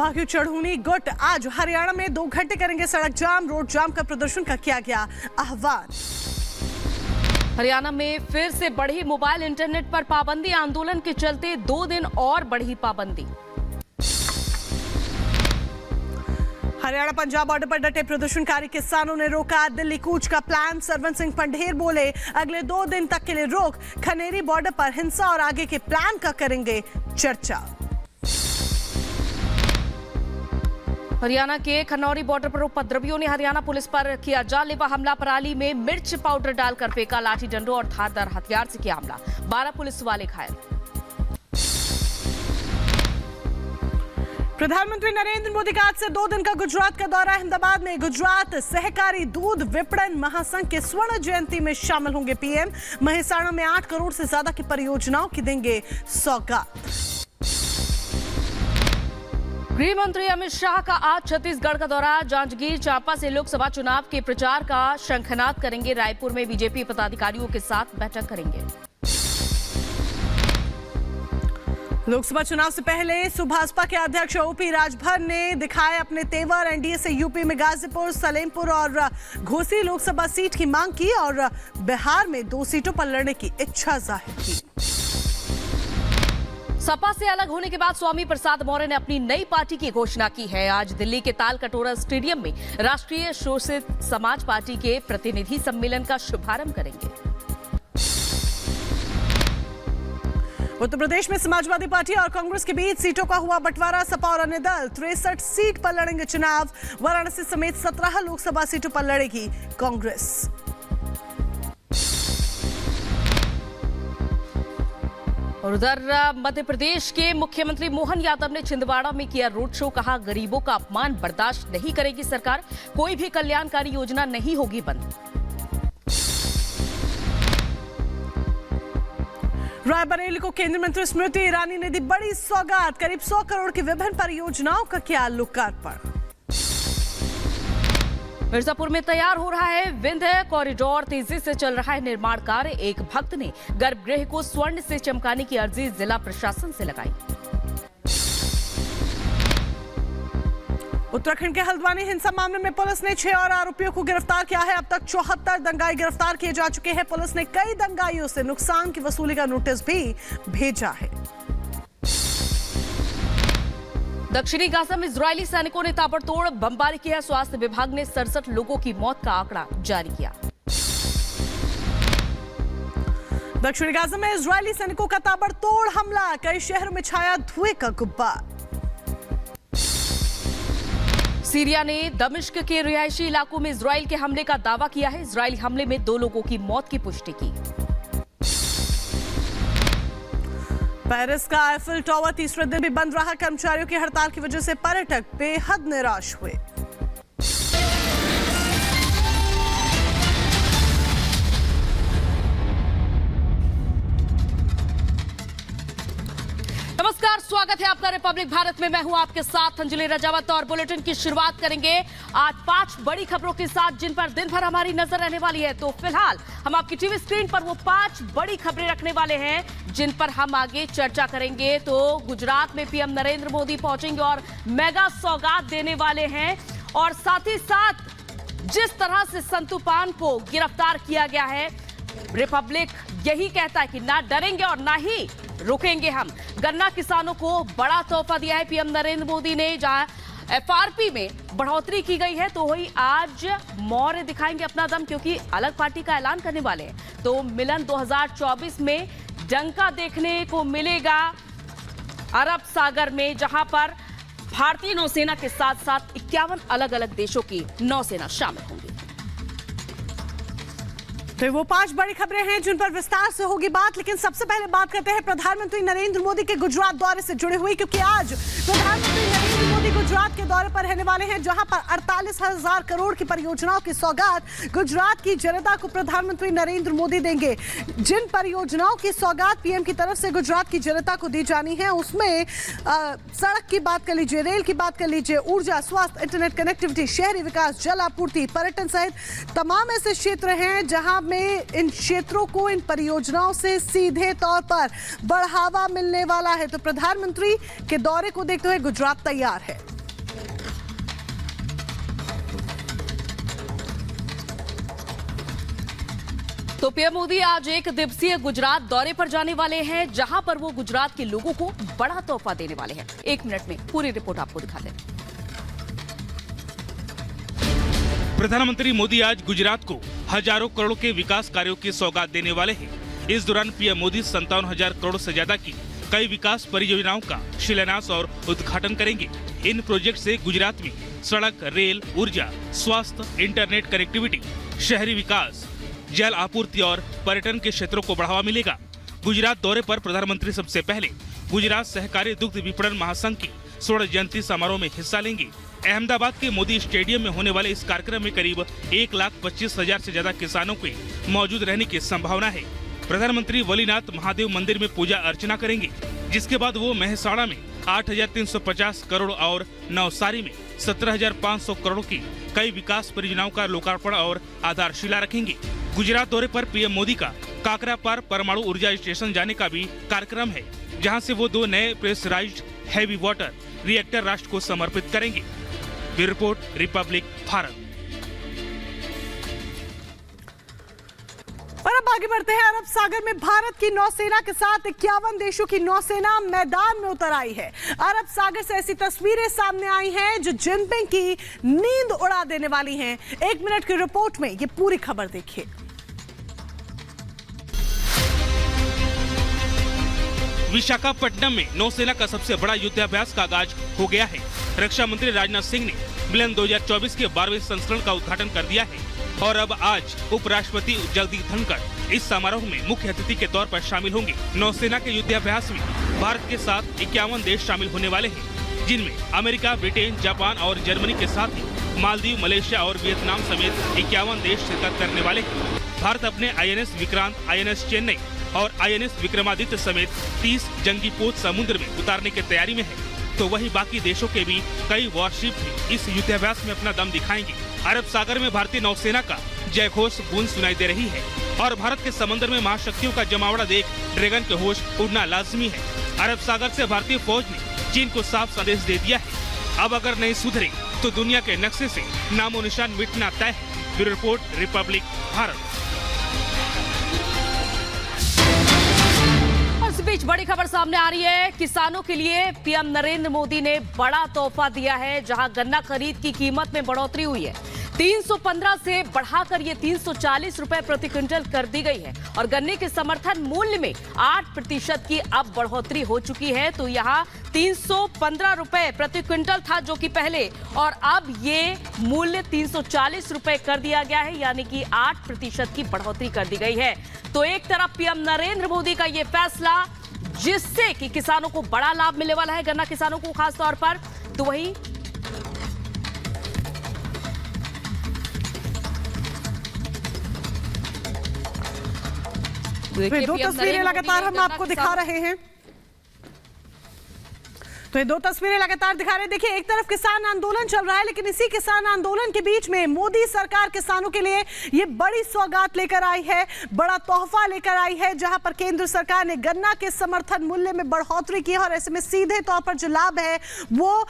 भाग्यू चढ़ूनी गुट आज हरियाणा में 2 घंटे करेंगे सड़क जाम। रोड जाम का प्रदर्शन का किया गया आह्वान। हरियाणा में फिर से बढ़ी मोबाइल इंटरनेट पर पाबंदी। आंदोलन के चलते 2 दिन और बढ़ी पाबंदी। हरियाणा पंजाब बॉर्डर पर डटे प्रदर्शनकारी किसानों ने रोका दिल्ली कूच का प्लान। सरवन सिंह पंढेर बोले अगले 2 दिन तक के लिए रोक। खनेरी बॉर्डर पर हिंसा और आगे के प्लान का करेंगे चर्चा। हरियाणा के खनौरी बॉर्डर पर उपद्रवियों ने हरियाणा पुलिस पर किया जानलेवा हमला। पराली में मिर्च पाउडर डालकर फेंका। लाठी डंडों और धारदार हथियार से किया हमला। 12 पुलिस वाले घायल। प्रधानमंत्री नरेंद्र मोदी का आज से 2 दिन का गुजरात का दौरा। अहमदाबाद में गुजरात सहकारी दूध विपणन महासंघ के स्वर्ण जयंती में शामिल होंगे पीएम। मेहसाणा में 8 करोड़ से ज्यादा की परियोजनाओं की देंगे सौगात। गृह मंत्री अमित शाह का आज छत्तीसगढ़ का दौरा। जांजगीर चांपा से लोकसभा चुनाव के प्रचार का शंखनाद करेंगे। रायपुर में बीजेपी पदाधिकारियों के साथ बैठक करेंगे। लोकसभा चुनाव से पहले सुभाषपा के अध्यक्ष ओपी राजभर ने दिखाए अपने तेवर। एनडीए से यूपी में गाजीपुर, सलेमपुर और घोसी लोकसभा सीट की मांग की और बिहार में 2 सीटों पर लड़ने की इच्छा जाहिर की। सपा से अलग होने के बाद स्वामी प्रसाद मौर्य ने अपनी नई पार्टी की घोषणा की है। आज दिल्ली के ताल कटोरा स्टेडियम में राष्ट्रीय शोषित समाज पार्टी के प्रतिनिधि सम्मेलन का शुभारंभ करेंगे। उत्तर प्रदेश में समाजवादी पार्टी और कांग्रेस के बीच सीटों का हुआ बंटवारा। सपा और अन्य दल 63 सीट पर लड़ेंगे चुनाव। वाराणसी समेत 17 लोकसभा सीटों पर लड़ेगी कांग्रेस। और उधर मध्य प्रदेश के मुख्यमंत्री मोहन यादव ने छिंदवाड़ा में किया रोड शो। कहा गरीबों का अपमान बर्दाश्त नहीं करेगी सरकार। कोई भी कल्याणकारी योजना नहीं होगी बंद। रायबरेली को केंद्रीय मंत्री स्मृति ईरानी ने दी बड़ी सौगात। करीब 100 करोड़ की विभिन्न परियोजनाओं का किया लोकार्पण। मिर्जापुर में तैयार हो रहा है विंध्य कॉरिडोर। तेजी से चल रहा है निर्माण कार्य। एक भक्त ने गर्भगृह को स्वर्ण से चमकाने की अर्जी जिला प्रशासन से लगाई। उत्तराखंड के हल्द्वानी हिंसा मामले में पुलिस ने 6 और आरोपियों को गिरफ्तार किया है। अब तक 74 दंगाई गिरफ्तार किए जा चुके हैं। पुलिस ने कई दंगाइयों से नुकसान की वसूली का नोटिस भी भेजा है। दक्षिणी गाजा में इजरायली सैनिकों ने ताबड़तोड़ बमबारी की है। स्वास्थ्य विभाग ने 67 लोगों की मौत का आंकड़ा जारी किया। दक्षिणी गाजा में इजरायली सैनिकों का ताबड़तोड़ हमला। कई शहरों में छाया धुएं का गुब्बार। सीरिया ने दमिश्क के रिहायशी इलाकों में इजराइल के हमले का दावा किया है। इजरायली हमले में 2 लोगों की मौत की पुष्टि की। पेरिस का आईफिल टावर तीसरे दिन भी बंद रहा। कर्मचारियों की हड़ताल की वजह से पर्यटक बेहद निराश हुए। नमस्कार, स्वागत है आपका रिपब्लिक भारत में। मैं हूं आपके साथ अंजलि रजावत और बुलेटिन की शुरुआत करेंगे आज 5 बड़ी खबरों के साथ जिन पर दिन भर हमारी नजर रहने वाली है। तो फिलहाल हम आपकी टीवी स्क्रीन पर वो 5 बड़ी खबरें रखने वाले हैं जिन पर हम आगे चर्चा करेंगे। तो गुजरात में पीएम नरेंद्र मोदी पहुंचेंगे और मेगा सौगात देने वाले हैं। और साथ ही साथ जिस तरह से संतू पान को गिरफ्तार किया गया है, रिपब्लिक यही कहता है कि ना डरेंगे और ना ही रुकेंगे हम। गन्ना किसानों को बड़ा तोहफा दिया है पीएम नरेंद्र मोदी ने। जहां एफआरपी में बढ़ोतरी की गई है तो वही आज मौर्य दिखाएंगे अपना दम, क्योंकि अलग पार्टी का ऐलान करने वाले हैं। तो मिलन 2024 में डंका देखने को मिलेगा अरब सागर में, जहां पर भारतीय नौसेना के साथ साथ 51 अलग अलग देशों की नौसेना शामिल होंगी। तो वो 5 बड़ी खबरें हैं जिन पर विस्तार से होगी बात। लेकिन सबसे पहले बात करते हैं प्रधानमंत्री नरेंद्र मोदी के गुजरात दौरे से जुड़े हुए, क्योंकि आज प्रधानमंत्री नरेंद्र मोदी गुजरात के दौरे पर रहने वाले हैं, जहां पर 48,000 करोड़ की परियोजनाओं की सौगात गुजरात की जनता को प्रधानमंत्री नरेंद्र मोदी देंगे। जिन परियोजनाओं की सौगात पीएम की तरफ से गुजरात की जनता को दी जानी है, उसमें सड़क की बात कर लीजिए, रेल की बात कर लीजिए, ऊर्जा, स्वास्थ्य, इंटरनेट कनेक्टिविटी, शहरी विकास, जल आपूर्ति, पर्यटन सहित तमाम ऐसे क्षेत्र हैं जहां में इन क्षेत्रों को, इन परियोजनाओं से सीधे तौर पर बढ़ावा मिलने वाला है। तो प्रधानमंत्री के दौरे को देखते हुए गुजरात तैयार है। तो पीएम मोदी आज एक दिवसीय गुजरात दौरे पर जाने वाले हैं, जहां पर वो गुजरात के लोगों को बड़ा तोहफा देने वाले हैं। 1 मिनट में पूरी रिपोर्ट आपको दिखाते हैं। प्रधानमंत्री मोदी आज गुजरात को हजारों करोड़ के विकास कार्यों की सौगात देने वाले हैं। इस दौरान पीएम मोदी 57,000 करोड़ से ज्यादा की कई विकास परियोजनाओं का शिलान्यास और उद्घाटन करेंगे। इन प्रोजेक्ट से गुजरात में सड़क, रेल, ऊर्जा, स्वास्थ्य, इंटरनेट कनेक्टिविटी, शहरी विकास, जल आपूर्ति और पर्यटन के क्षेत्रों को बढ़ावा मिलेगा। गुजरात दौरे पर प्रधानमंत्री सबसे पहले गुजरात सहकारी दुग्ध विपणन महासंघ की स्वर्ण जयंती समारोह में हिस्सा लेंगे। अहमदाबाद के मोदी स्टेडियम में होने वाले इस कार्यक्रम में करीब 1,25,000 से ज्यादा किसानों के मौजूद रहने की संभावना है। प्रधानमंत्री वलीनाथ महादेव मंदिर में पूजा अर्चना करेंगे, जिसके बाद वो मेहसाणा में 8,350 करोड़ और नवसारी में 17,500 करोड़ की कई विकास परियोजनाओं का लोकार्पण और आधारशिला रखेंगे। गुजरात दौरे पर पीएम मोदी का काकरापार परमाणु ऊर्जा स्टेशन जाने का भी कार्यक्रम है, जहां से वो 2 नए प्रेशराइज्ड हैवी वाटर रिएक्टर राष्ट्र को समर्पित करेंगे। Bureau report, Republic Bharat. और अब आगे बढ़ते हैं। अरब सागर में भारत की नौसेना के साथ 51 देशों की नौसेना मैदान में उतर आई है। अरब सागर से ऐसी तस्वीरें सामने आई हैं जो जिनपिंग की नींद उड़ा देने वाली हैं। 1 मिनट की रिपोर्ट में ये पूरी खबर देखिए। विशाखापट्टनम में नौसेना का सबसे बड़ा युद्धाभ्यास का आगाज हो गया है। रक्षा मंत्री राजनाथ सिंह ने मिलन 2024 के 12वें संस्करण का उद्घाटन कर दिया है और अब आज उपराष्ट्रपति जगदीप धनखड़ इस समारोह में मुख्य अतिथि के तौर पर शामिल होंगे। नौसेना के युद्धाभ्यास में भारत के साथ 51 देश शामिल होने वाले हैं, जिनमें अमेरिका, ब्रिटेन, जापान और जर्मनी के साथ ही मालदीव, मलेशिया और वियतनाम समेत 51 देश शिरकत करने वाले हैं। भारत अपने INS विक्रांत, INS चेन्नई और INS विक्रमादित्य समेत 30 जंगी पोत समुद्र में उतारने की तैयारी में है। तो वहीं बाकी देशों के भी कई वॉरशिप भी इस युद्धाभ्यास में अपना दम दिखाएंगे। अरब सागर में भारतीय नौसेना का जयघोष गूंज सुनाई दे रही है और भारत के समंदर में महाशक्तियों का जमावड़ा देख ड्रैगन के होश उड़ना लाजमी है। अरब सागर से भारतीय फौज ने चीन को साफ संदेश दे दिया है, अब अगर नहीं सुधरे तो दुनिया के नक्शे से नामो निशान मिटना तय है। Bureau report, Republic Bharat. इस बीच बड़ी खबर सामने आ रही है। किसानों के लिए पीएम नरेंद्र मोदी ने बड़ा तोहफा दिया है, जहां गन्ना खरीद की कीमत में बढ़ोतरी हुई है। 315 से बढ़ाकर ये 340 रुपए प्रति क्विंटल कर दी गई है और गन्ने के समर्थन मूल्य में 8% की अब बढ़ोतरी हो चुकी है। तो यहाँ 315 रुपए प्रति क्विंटल था जो कि पहले, और अब ये मूल्य 340 रुपए कर दिया गया है, यानी कि 8% की बढ़ोतरी कर दी गई है। तो एक तरफ पीएम नरेंद्र मोदी का ये फैसला, जिससे कि किसानों को बड़ा लाभ मिलने वाला है, गन्ना किसानों को खास तौर पर, तो वहीं दो तस्वीरें लगातार हम आपको दिखा रहे हैं। तो ये 2 तस्वीरें लगातार दिखा रहे हैं। देखिए, एक तरफ किसान आंदोलन चल रहा है, लेकिन इसी किसान आंदोलन के बीच में मोदी सरकार किसानों के लिए ये बड़ी सौगात लेकर आई है, बड़ा तोहफा लेकर आई है, जहां पर केंद्र सरकार ने गन्ना के समर्थन मूल्य में बढ़ोतरी की है और ऐसे में सीधे तौर पर जो लाभ है वो